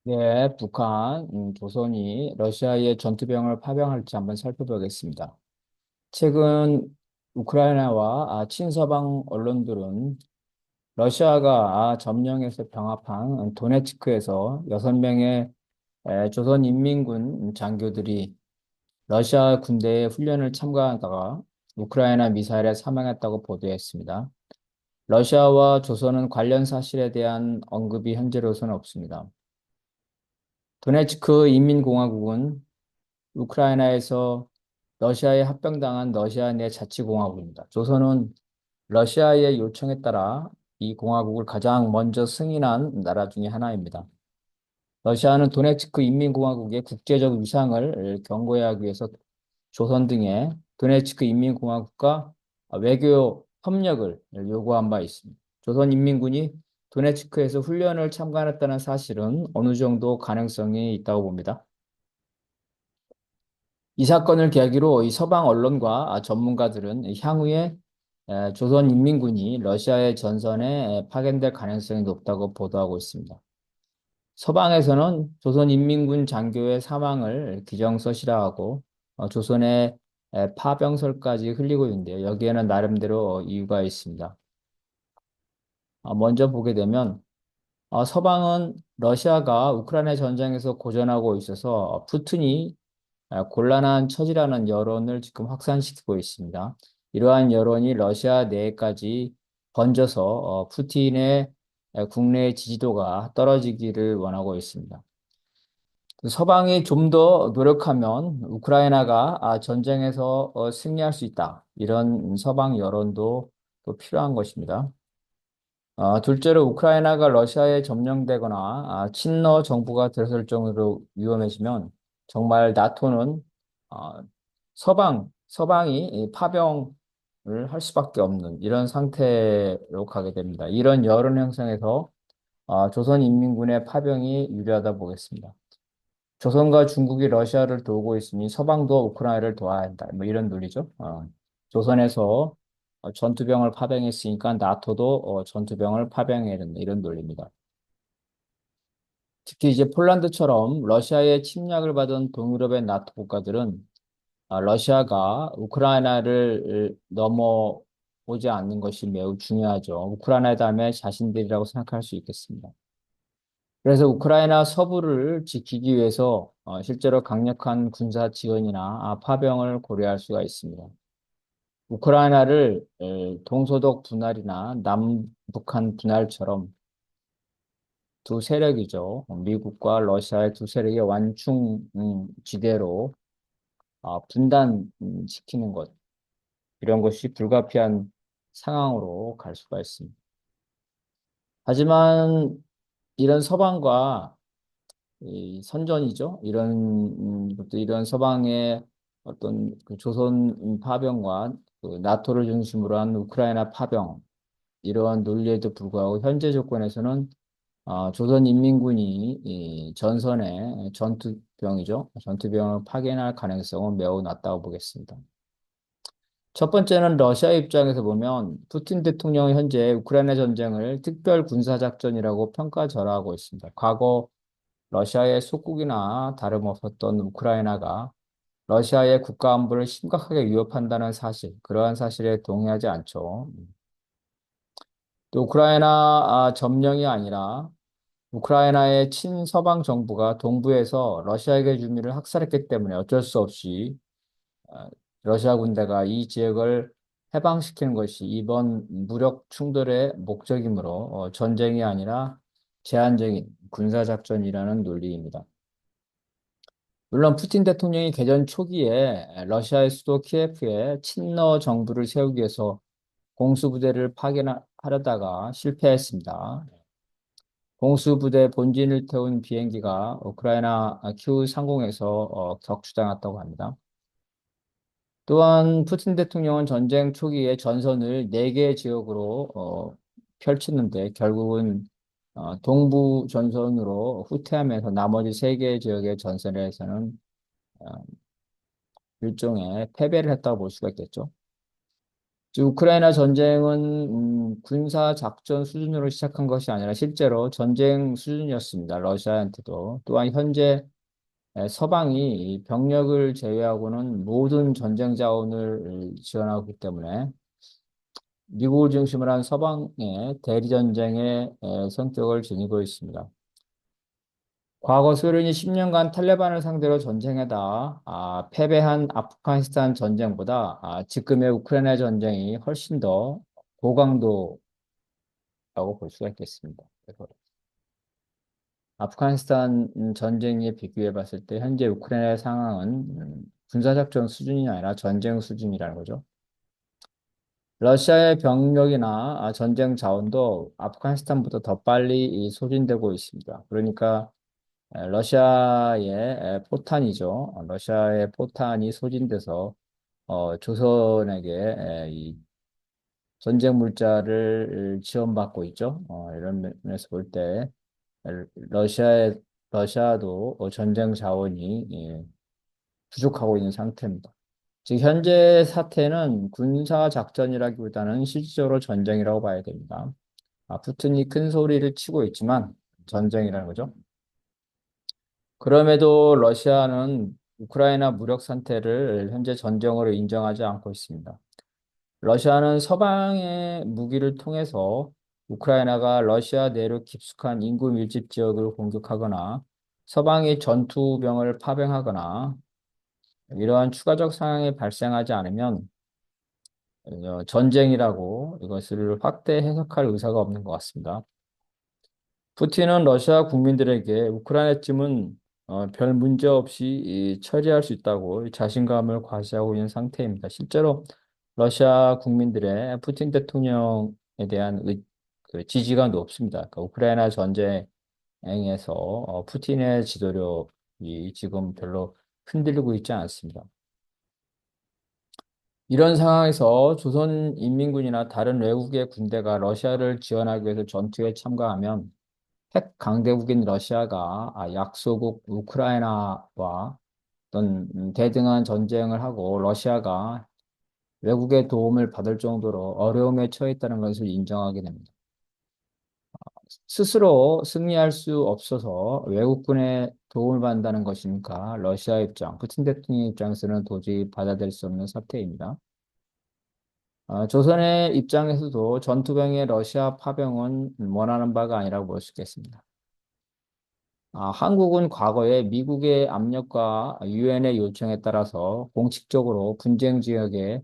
네, 북한, 조선이 러시아의 전투병을 파병할지 한번 살펴보겠습니다. 최근 우크라이나와 친서방 언론들은 러시아가 점령해서 병합한 도네츠크에서 6명의 조선 인민군 장교들이 러시아 군대의 훈련을 참가하다가 우크라이나 미사일에 사망했다고 보도했습니다. 러시아와 조선은 관련 사실에 대한 언급이 현재로서는 없습니다. 도네츠크 인민공화국은 우크라이나에서 러시아에 합병당한 러시아 내 자치공화국입니다. 조선은 러시아의 요청에 따라 이 공화국을 가장 먼저 승인한 나라 중에 하나입니다. 러시아는 도네츠크 인민공화국의 국제적 위상을 견고히 하기 위해서 조선 등의 도네츠크 인민공화국과 외교 협력을 요구한 바 있습니다. 조선 인민군이 도네츠크에서 훈련을 참가했다는 사실은 어느 정도 가능성이 있다고 봅니다. 이 사건을 계기로 이 서방 언론과 전문가들은 향후에 조선 인민군이 러시아의 전선에 파견될 가능성이 높다고 보도하고 있습니다. 서방에서는 조선 인민군 장교의 사망을 기정사실화하고 조선의 파병설까지 흘리고 있는데요. 여기에는 나름대로 이유가 있습니다. 먼저 보게 되면 서방은 러시아가 우크라이나 전쟁에서 고전하고 있어서 푸틴이 곤란한 처지라는 여론을 지금 확산시키고 있습니다. 이러한 여론이 러시아 내까지 번져서 푸틴의 국내 지지도가 떨어지기를 원하고 있습니다. 서방이 좀 더 노력하면 우크라이나가 전쟁에서 승리할 수 있다. 이런 서방 여론도 또 필요한 것입니다. 둘째로 우크라이나가 러시아에 점령되거나 친러 정부가 들어설 정도로 위험해지면 정말 나토는 어, 서방이 이 파병을 할 수밖에 없는 이런 상태로 가게 됩니다. 이런 여론 형성에서 조선 인민군의 파병이 유리하다 보겠습니다. 조선과 중국이 러시아를 도우고 있으니 서방도 우크라이나를 도와야 한다. 뭐 이런 논리죠. 조선에서 전투병을 파병했으니까 나토도 전투병을 파병해야 된다. 이런 논리입니다. 특히 이제 폴란드처럼 러시아의 침략을 받은 동유럽의 나토 국가들은 러시아가 우크라이나를 넘어오지 않는 것이 매우 중요하죠. 우크라이나 다음에 자신들이라고 생각할 수 있겠습니다. 그래서 우크라이나 서부를 지키기 위해서 실제로 강력한 군사 지원이나 파병을 고려할 수가 있습니다. 우크라이나를 동서독 분할이나 남북한 분할처럼 두 세력이죠. 미국과 러시아의 두 세력의 완충 지대로 분단시키는 것, 이런 것이 불가피한 상황으로 갈 수가 있습니다. 하지만 이런 서방과 이 선전이죠. 이런 서방의 어떤 그 조선 파병과 그 나토를 중심으로 한 우크라이나 파병, 이러한 논리에도 불구하고 현재 조건에서는 조선 인민군이 이 전선에 전투병이죠. 전투병을 파견할 가능성은 매우 낮다고 보겠습니다. 첫 번째는 러시아 입장에서 보면 푸틴 대통령은 현재 우크라이나 전쟁을 특별 군사작전이라고 평가절하하고 있습니다. 과거 러시아의 속국이나 다름없었던 우크라이나가 러시아의 국가 안보를 심각하게 위협한다는 사실, 그러한 사실에 동의하지 않죠. 또 우크라이나 점령이 아니라 우크라이나의 친서방 정부가 동부에서 러시아에게 주민을 학살했기 때문에 어쩔 수 없이 아, 러시아 군대가 이 지역을 해방시키는 것이 이번 무력 충돌의 목적이므로 전쟁이 아니라 제한적인 군사작전이라는 논리입니다. 물론 푸틴 대통령이 개전 초기에 러시아의 수도 키예프에 친러 정부를 세우기 위해서 공수부대를 파견하려다가 실패했습니다. 공수부대 본진을 태운 비행기가 우크라이나 Q-30에서 격추당했다고 합니다. 또한 푸틴 대통령은 전쟁 초기에 전선을 4개 지역으로 펼쳤는데 결국은 동부 전선으로 후퇴하면서 나머지 3개 지역의 전선에서는 어, 일종의 패배를 했다고 볼 수가 있겠죠. 지금 우크라이나 전쟁은 군사 작전 수준으로 시작한 것이 아니라 실제로 전쟁 수준이었습니다. 러시아한테도. 또한 현재 서방이 이 병력을 제외하고는 모든 전쟁 자원을 지원하고 있기 때문에 미국을 중심으로 한 서방의 대리전쟁의 성격을 지니고 있습니다. 과거 소련이 10년간 탈레반을 상대로 전쟁에다 패배한 아프가니스탄 전쟁보다 지금의 우크라이나 전쟁이 훨씬 더 고강도라고 볼 수가 있겠습니다. 그래서 아프가니스탄 전쟁에 비교해 봤을 때 현재 우크라이나의 상황은 군사작전 수준이 아니라 전쟁 수준이라는 거죠. 러시아의 병력이나 전쟁 자원도 아프가니스탄보다 더 빨리 소진되고 있습니다. 그러니까 러시아의 포탄이죠. 러시아의 포탄이 소진돼서 조선에게 이 전쟁 물자를 지원받고 있죠. 이런 면에서 볼 때 러시아도 전쟁 자원이 부족하고 있는 상태입니다. 즉 현재 사태는 군사 작전이라기보다는 실질적으로 전쟁이라고 봐야 됩니다. 푸틴이 큰 소리를 치고 있지만 전쟁이라는 거죠. 그럼에도 러시아는 우크라이나 무력 상태를 현재 전쟁으로 인정하지 않고 있습니다. 러시아는 서방의 무기를 통해서 우크라이나가 러시아 내륙 깊숙한 인구 밀집 지역을 공격하거나 서방이 전투병을 파병하거나 이러한 추가적 상황이 발생하지 않으면 전쟁이라고 이것을 확대 해석할 의사가 없는 것 같습니다. 푸틴은 러시아 국민들에게 우크라이나쯤은 별 문제 없이 처리할 수 있다고 자신감을 과시하고 있는 상태입니다. 실제로 러시아 국민들의 푸틴 대통령에 대한 그 지지가 높습니다. 그러니까 우크라이나 전쟁에서 푸틴의 지도력이 지금 별로 흔들리고 있지 않습니다. 이런 상황에서 조선인민군이나 다른 외국의 군대가 러시아를 지원하기 위해서 전투에 참가하면 핵 강대국인 러시아가 약소국 우크라이나와 어떤 대등한 전쟁을 하고 러시아가 외국의 도움을 받을 정도로 어려움에 처했다는 것을 인정하게 됩니다. 스스로 승리할 수 없어서 외국군의 도움을 받는다는 것이니까 러시아 입장, 푸틴 대통령 입장에서는 도저히 받아들일 수 없는 사태입니다. 조선의 입장에서도 전투병의 러시아 파병은 원하는 바가 아니라고 볼 수 있겠습니다. 한국은 과거에 미국의 압력과 유엔의 요청에 따라서 공식적으로 분쟁 지역에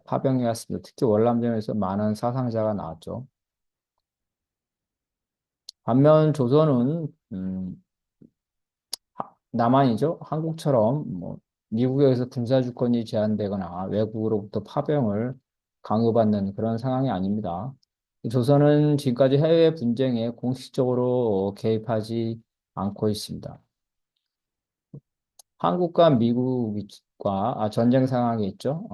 파병해 왔습니다. 특히 월남전에서 많은 사상자가 나왔죠. 반면 조선은 남한이죠. 한국처럼 뭐 미국에서 군사 주권이 제한되거나 외국으로부터 파병을 강요받는 그런 상황이 아닙니다. 조선은 지금까지 해외 분쟁에 공식적으로 개입하지 않고 있습니다. 한국과 미국과 전쟁 상황에 있죠.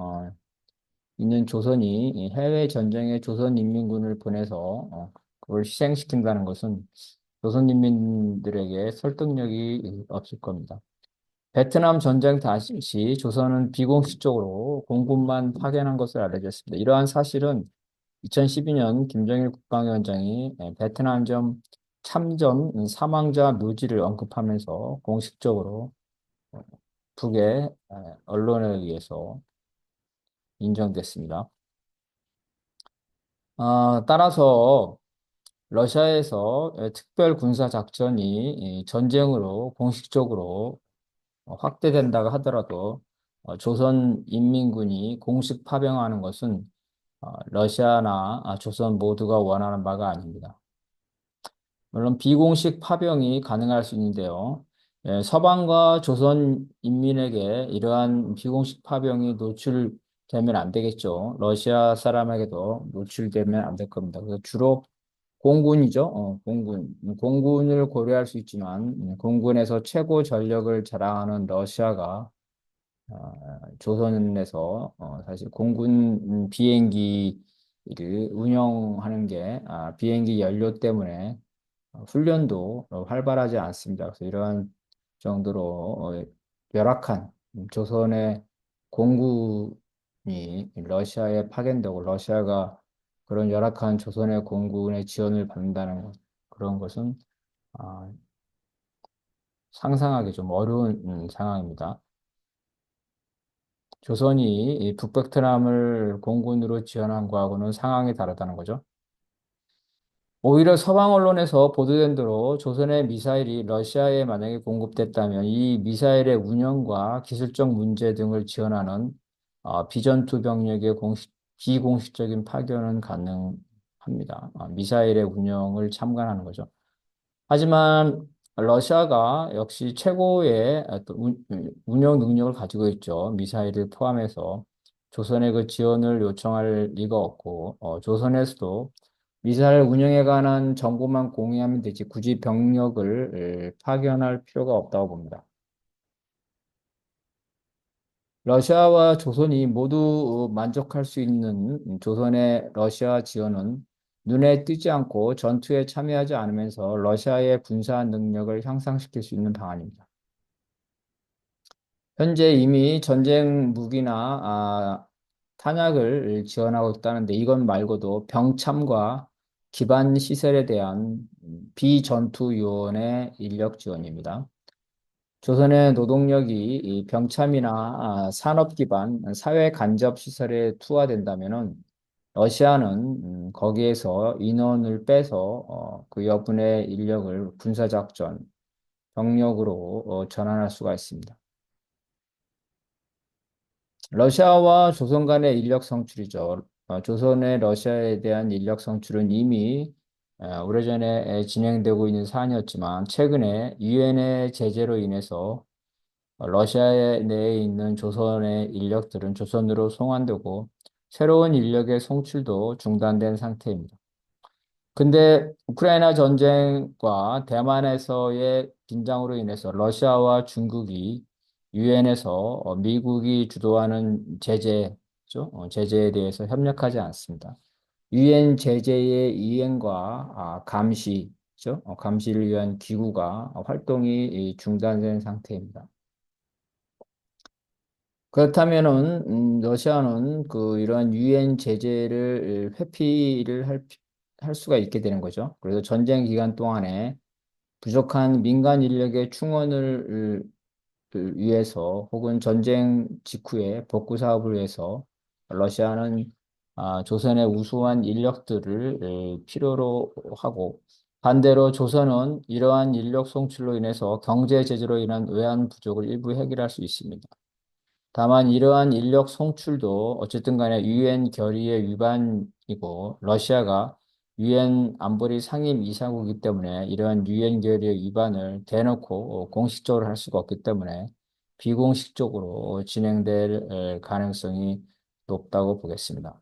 있는 조선이 이 해외 전쟁에 조선 인민군을 보내서 그걸 희생시킨다는 것은 조선 인민들에게 설득력이 없을 겁니다. 베트남 전쟁 당시 조선은 비공식적으로 공군만 파견한 것을 알려졌습니다. 이러한 사실은 2012년 김정일 국방위원장이 베트남전 참전 사망자 묘지를 언급하면서 공식적으로 북의 언론에 의해서 인정됐습니다. 따라서 러시아에서 특별 군사 작전이 이 전쟁으로 공식적으로 확대된다고 하더라도 조선 인민군이 공식 파병하는 것은 러시아나 조선 모두가 원하는 바가 아닙니다. 물론 비공식 파병이 가능할 수 있는데요. 서방과 조선 인민에게 이러한 비공식 파병이 노출되면 안 되겠죠. 러시아 사람에게도 노출되면 안 될 겁니다. 그래서 주로 공군이죠. 공군. 공군을 고려할 수 있지만 공군에서 최고 전력을 자랑하는 러시아가 조선에서 사실 공군 비행기를 운영하는 게 비행기 연료 때문에 훈련도 활발하지 않습니다. 그래서 이러한 정도로 열악한 조선의 공군의 러시아에 파견되고 러시아가 그런 열악한 조선의 공군의 지원을 받는다는 것, 그런 것은 아, 상상하기 좀 어려운 상황입니다. 조선이 이 북베트남을 공군으로 지원한 거하고는 상황이 다르다는 거죠. 오히려 서방 언론에서 보도된 대로 조선의 미사일이 러시아에 만약에 공급됐다면 이 미사일의 운영과 기술적 문제 등을 지원하는 비전투 병력의 비공식적인 파견은 가능합니다. 미사일의 운영을 참관하는 거죠. 하지만 러시아가 역시 최고의 어떤 운영 능력을 가지고 있죠. 미사일을 포함해서 조선의 그 지원을 요청할 리가 없고, 조선에서도 미사일 운영에 관한 정보만 공유하면 되지 굳이 병력을 파견할 필요가 없다고 봅니다. 러시아와 조선이 모두 만족할 수 있는 조선의 러시아 지원은 눈에 띄지 않고 전투에 참여하지 않으면서 러시아의 군사 능력을 향상시킬 수 있는 방안입니다. 현재 이미 전쟁 무기나 탄약을 지원하고 있다는데 이것 말고도 병참과 기반 시설에 대한 비전투 요원의 인력 지원입니다. 조선의 노동력이 이 병참이나 산업 기반 사회 간접 시설에 투하된다면은 러시아는 거기에서 인원을 빼서 그 여분의 인력을 군사작전, 병력으로 전환할 수가 있습니다. 러시아와 조선 간의 인력 성출이죠. 조선의 러시아에 대한 인력 성출은 이미 오래전에 진행되고 있는 사안이었지만 최근에 유엔의 제재로 인해서 러시아 내에 있는 조선의 인력들은 조선으로 송환되고 새로운 인력의 송출도 중단된 상태입니다. 근데 우크라이나 전쟁과 대만에서의 긴장으로 인해서 러시아와 중국이 유엔에서 미국이 주도하는 제재죠. 제재에 대해서 협력하지 않습니다. 유엔 제재의 이행과 감시죠. 감시를 위한 기구가 활동이 중단된 상태입니다. 그렇다면은 러시아는 그 이러한 유엔 제재를 회피를 할 수가 있게 되는 거죠. 그래서 전쟁 기간 동안에 부족한 민간 인력의 충원을 위해서 혹은 전쟁 직후에 복구 사업을 위해서 러시아는 조선의 우수한 인력들을 필요로 하고 반대로 조선은 이러한 인력 송출로 인해서 경제 제재로 인한 외환 부족을 일부 해결할 수 있습니다. 다만 이러한 인력 송출도 어쨌든 간에 유엔 결의의 위반이고 러시아가 유엔 안보리 상임 이사국이기 때문에 이러한 유엔 결의의 위반을 대놓고 공식적으로 할 수가 없기 때문에 비공식적으로 진행될 가능성이 높다고 보겠습니다.